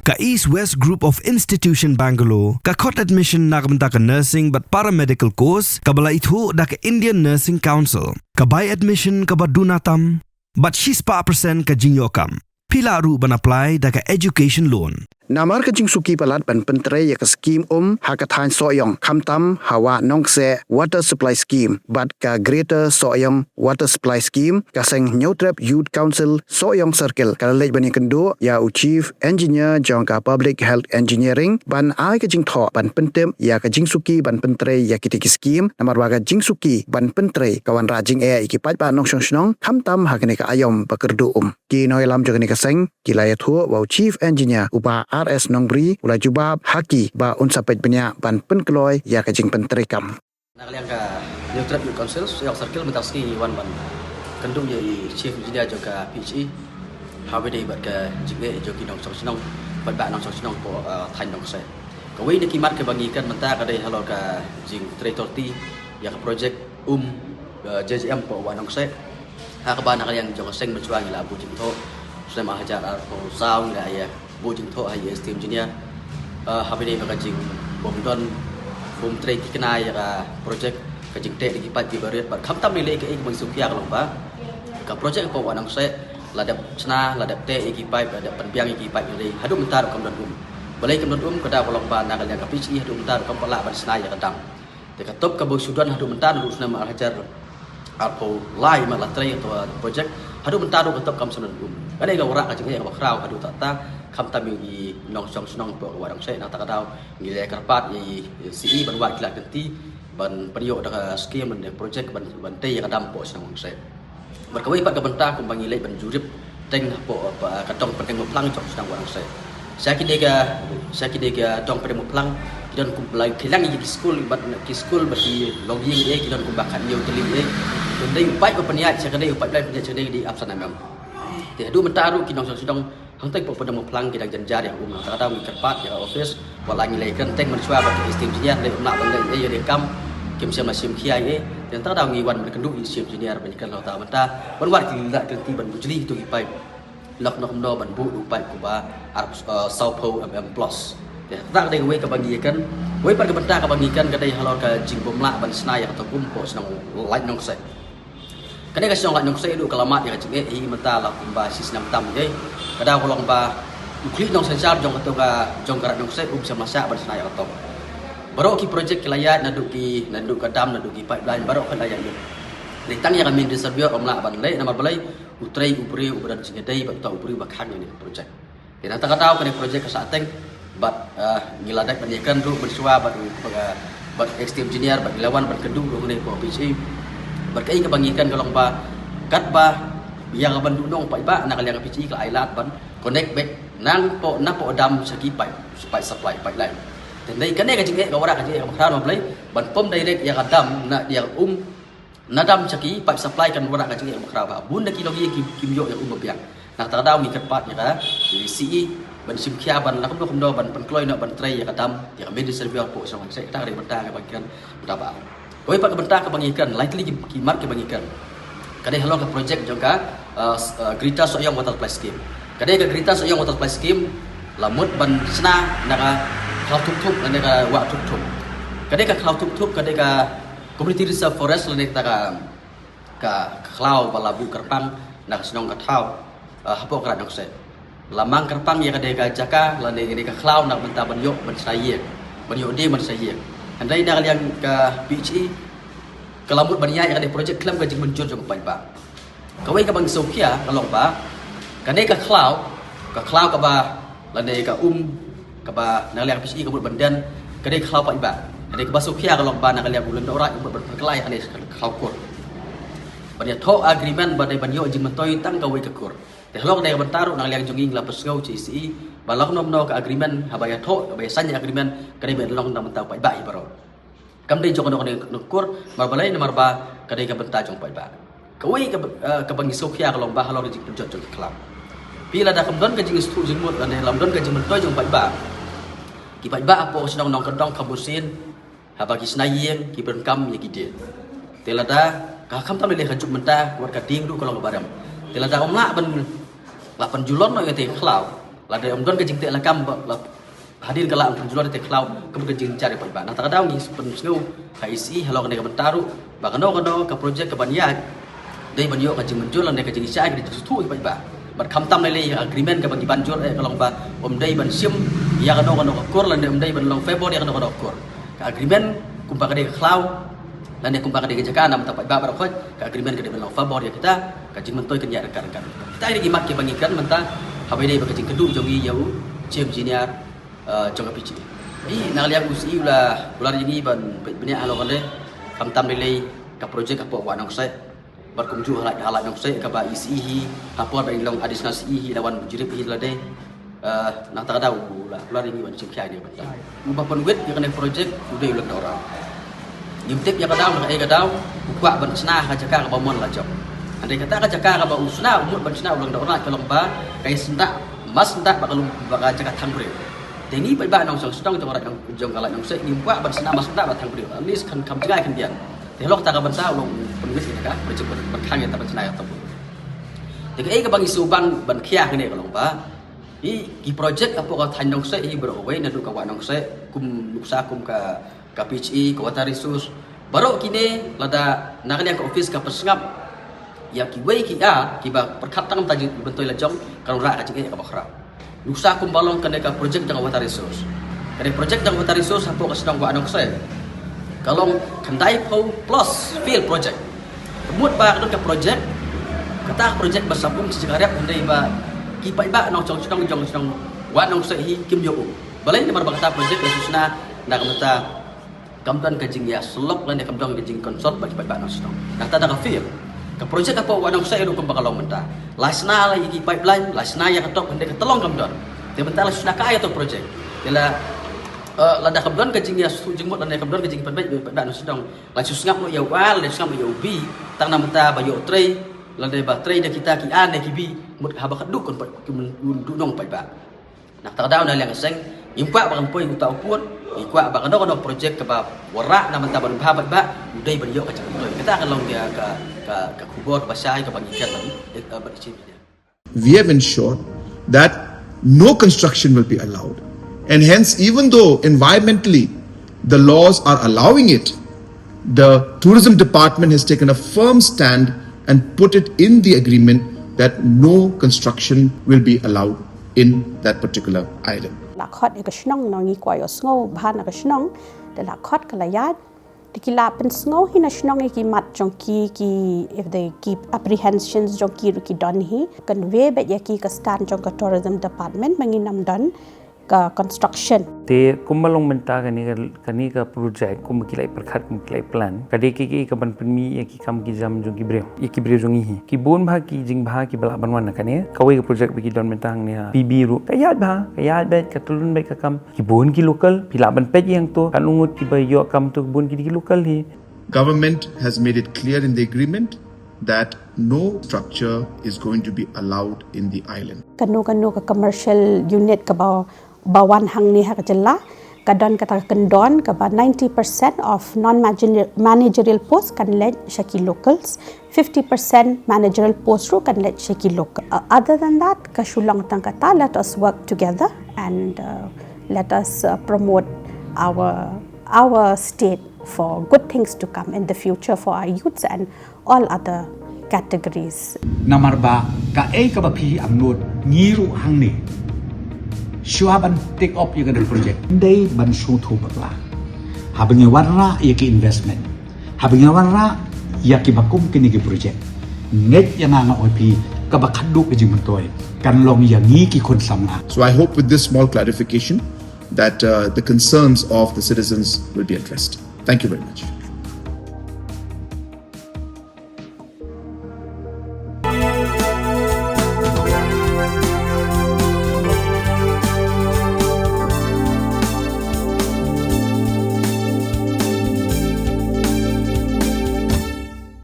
Ka East West Group of Institution Bangalore, ka court admission na kabanta ka nursing but paramedical course, kabala itu da ka Indian Nursing Council. Ka by admission ka ba dunatam, but 6% ka jingyokam. Pila ru ban apply da ka education loan. Namar ka jing suki palat ban pentre ya ka scheme hakathan soyong khamtam hawa nongse water supply scheme bat ka greater soyong water supply scheme ka seng Newtrap Youth Council soyong circle ka lej ban kendo ya chief engineer jong ka public health engineering ban ai ka jing tho ban pentem ya ka jing suki ban pentre ya kitiki scheme namar wa ka jing suki ban pentre kawan rajing e iki pat ba nong snong khamtam hakane ka ayom bakerdu ki noi lam jong ni ka seng kilaya thu wa chief engineer uba RS Nongbri ulai jubab haki ba unsapet banyak ban penkloy ya kajing penterikam. Nakaliang ka Newtrap Youth Council soyong circle mentaski wan ban kendung ye chief engineer juga PHE hawe dei bat ka jige joki nong sonong bat ba nong sonong po thain nong se. Kawai de kimat ke bagikan menta ka dei halo ka jing tretorti ya ka project JJM po wa nong se. Ha ka ba nakaliang jong seng mencuang ila bu jing tho sudah mahajar po saung la ya bu jing tho ai STM engineer hawe dei ka jing bom don bom trade kena ya ka project ka jing te di pat di baret bat kham tam ni le ka ik bang sukia ka lomba ka project po wanang se ladap sna ladap te iki pipe ladap penbiang iki pipe ni hadu mentar kam don balai kam don ka da lomba na ka ka pici hadu mentar kam pala ban sna ya ka dang te ka top ka bu sudan hadu mentar ru sna ma hajar arpo lai ma la trade to project hadu mentar ka top kam sunan ka dei ka wara ka jing ka bakrau hadu ta kham tam yi nong song snong po warang se na ta ka dau ngi le karpat yi CE ban wat kila kenti ban periuk da scheme ban project ban te ya kadam po snong se berkawai pat ka benta kum bangi le ban jurip teng po ka tong peteng mo plang chok snong warang se saya kide ga tong peteng mo plang kidan kum lai khilang yi school bat ki school bat yi logging e kidan kum bakan yo teli e dei upai ko paniat saya kadai upai lai paniat saya di absana mem te adu mentaru kinong snong hantai po pedang memplang kita janjar yang tak tahu kerpat ya office walangi lagi kenteng mencua bagi engineer dari nak benda ya rekam kim sia masim kiai dan tak tahu ngiwan berkendu engineer banyak kalau tak mentah banwar tidak kenti ban bujli itu ipai lok nok do ban bu upai kuba arab saupo plus ya tak ada we kebagikan we pada benda kebagikan kadai halor ka jing bomla ban snai atau kumpo senang light nong se kadai ka senang light nong se du kalamat ya jing e menta la kumba sistem tam ye kada kolong ba ukli nong sensar jong atau ka jong karat nong se sama sa ban snai atau baru ki project kilayat nadu ka dam nadu ki pipeline baru ka layat ni tang yang kami diservior omla ban le nama balai utrai upri uberan singedai ba ta upri ba khang ni project kita tak tahu kan project ka sateng bat ngiladak banyakan du bersua bat STM engineer bat lawan bat kedu ni ko PC berkai kebangikan kolong ba kat ba yang ban dunong pai ba nak liang PCI ke ailat ban connect back nang po dam sagi pipe supaya supply pipeline dan dai kan ka jinge ka wara ka jinge ka khran play ban pom direct yang dam na dia nadam sagi pipe supply kan wara ka jinge ka khra ba bun ki logi kim yo yang biang nak tak tahu ni kerpat ya ka CE ban sim khia ban la kum do ban kloi no ban tray ya ka dam ya ka medicine service po sang sai ta re benta ka bagian berapa koi pak benta ka bangikan likely kimat ka bangikan kadai halong ka project juga Grita Soyong Water Supply Scheme. Kadai ka Grita Soyong Water Supply Scheme lamut ban sna naka klau tup naka wa tup kadai ka klau tup kadai ka community reserve forest naka ka klau balabu kerpang naka senong ka thau hapo krat nong se lamang kerpang ya kadai ka jaka kadai ka klau nak benta ban yok ban saye ban yok de ban saye andai naka yang ka PHE kelamut bania yang ada project klaim ka jing menjur jong pai ba kawai ka bang sokia kalong ba kadai ka cloud ka ba landai ka ka ba naliang PCI ka bud bandan kadai cloud pai ba kadai ka ba sokia kalong ba naliang bulan ora bud berkelai ane cloud kur bania tho agreement badai banyo jing mentoi tang kawai ka kur te halong dai bantaru naliang jonging la pesgau CCI balok nom no ka agreement habaya tho habaya sanya agreement kadai ben long nam tau pai ba i baro kam dai jong no kur marbalai marba kadai ka benta jong pai ba kawai ka bangi sokia ka lomba halor jing penjot jong kelam bila dah kamdon ka jing stu jing mut ane lamdon ka jing mentoi jong pai ba ki pai ba apo senong nong kedong kabusin haba ki snayeng ki berkam ya ki de telada ka kam tam le ka juk menta war ka ding du kolong baram telada omla ban 8 julon no ya te klau Lada umdon ke jingte lakam hadir kala penjual di cloud kemudian jing cari paiba. Nah takadau ni penusngu KIC halong ne kamentaru bakano ke projek ke banyak. Dai banyo ka jing menjual ne ka jing isai ke tu paiba. Bat kamtam le agreement ke bagi banjur kalong ba dai ban sim ya kano kur lan dai ban long Februari kano kur. Ka agreement kumpa ka de cloud lan ne kumpa ka de jaka nam ta paiba ba khoj ka agreement ke de ban long Februari kita ka jing mentoi kan ya rekan-rekan. Kita ini gimat ke bangikan mentah habai dai ba ka jing kedung jongi yau chief engineer trong cái vị ini nak lihat usi ulah ular ini ban banyak halokan deh kamtam delay ke projek apa wanang saya berkunjung halak nong saya ke ba isi apa bain long additional isi lawan bujurip hi lah deh nak tak tahu ular ini ban cengkai dia ban ubah penwet yang kena projek udah ulang orang nyimtip yang kadang nak kadang buka ban senah kacaka ke bamon lah jom andai kata kacaka ke ba usna umur ban senah ulang orang kalau ba kai sentak mas sentak bakal cakap tangbre Ini pai ba nong song stong jong rak jong kala nong se ni buat ban senam masuk dak batang beliau. At least kan kam jagai kan dia. Te lok ta ka ban sa long penulis ni ka projek ban khang ya ta ban senai ta. Te ke bang isu ban khia ke ne ka long ba. I projek apa ka than nong se i bro we na du ka wa nong se kum nuksa kum ka PHE ka water resource. Baru kini lada nak dia ka office ka persngap ya ki we ki a ki ba perkhat tang ta jing bentoi la jong ka rak ka jing ka bakra. Nusa kumbalong kena projek dengan water resource. Kena projek dengan water resource apa kesedang buat anak saya. Kalau kendai pau plus field project. Kemud ba ke projek. Kata projek bersambung sejarah kendai ba kipai ba nong jong buat nong saya kim yo. Balai ni mar kata projek khususna nak kata kamtan kajing ya selok lan kamtan kajing konsort bagi ba nong sedang. Nak tak ada field. Ke projek apa wadang saya itu bakal mentah. Lasna lagi pipeline, lasna yang ketok hendak ketolong kamdon. Dia bentar lah sudah kaya tu projek. Bila lada kamdon kecing ya jengmut lada kamdon kecing pipeline pada sedang. Langsung ngap no ya wal, langsung ngap ya ubi. Tang nama ta bayo tray, lada baterai dah kita ki an dah kibi mut habak keduk kon dunong pipeline. Nak tak tahu dah yang seng. Impak bakan poi uta upun. Ikwa bakan no projek ke ba warak nama ta ban babat ba udai ban yo kacang. Kita akan long dia ke kubur basai ke bangikan lagi We have ensured that no construction will be allowed, and hence even though environmentally the laws are allowing it, the tourism department has taken a firm stand and put it in the agreement that no construction will be allowed in that particular island. Lakot ikasnong nongi kwayo sngo bahan ikasnong de lakot kalayat dikila pen sngo hinasnong iki mat jongki ki if they keep apprehensions jongki ki don hi convey bet yaki ka stand jong ka tourism department manginam don ka construction te kumalong menta kani ka project kum kilai perkhat kum kilai plan kade ki ka ban penmi ki kam ki jam jong ki breu jong hi ki bon bha ki jing bha ki bala banwan kane kawai ka project ki don mentang ne pb ru kayat bet ka tulun bet ka kam ki bon ki local pila ban pet yang to kan ungut ki ba yo kam to bon ki local hi. Government has made it clear in the agreement that no structure is going to be allowed in the island. Kanu ka commercial unit ka bawan hang ni hakajalla kadon kata kendon ka 90% of non-managerial posts kan led shaki locals, 50% managerial posts ru kan led shaki local. Other than that, kashulang tang kata let us work together and let us promote our state for good things to come in the future for our youths and all other categories. Namar ba ka ka ba phi amnot ngiru hang ni Shua ban take up yung project. Hindi ban suto bakla. Habang yung warra yung investment. Habang yung warra yung bakum kini project. Net yung nga OP kabakado ka jing mantoy. Kanlong yung ki konsam nga. So I hope with this small clarification that the concerns of the citizens will be addressed. Thank you very much.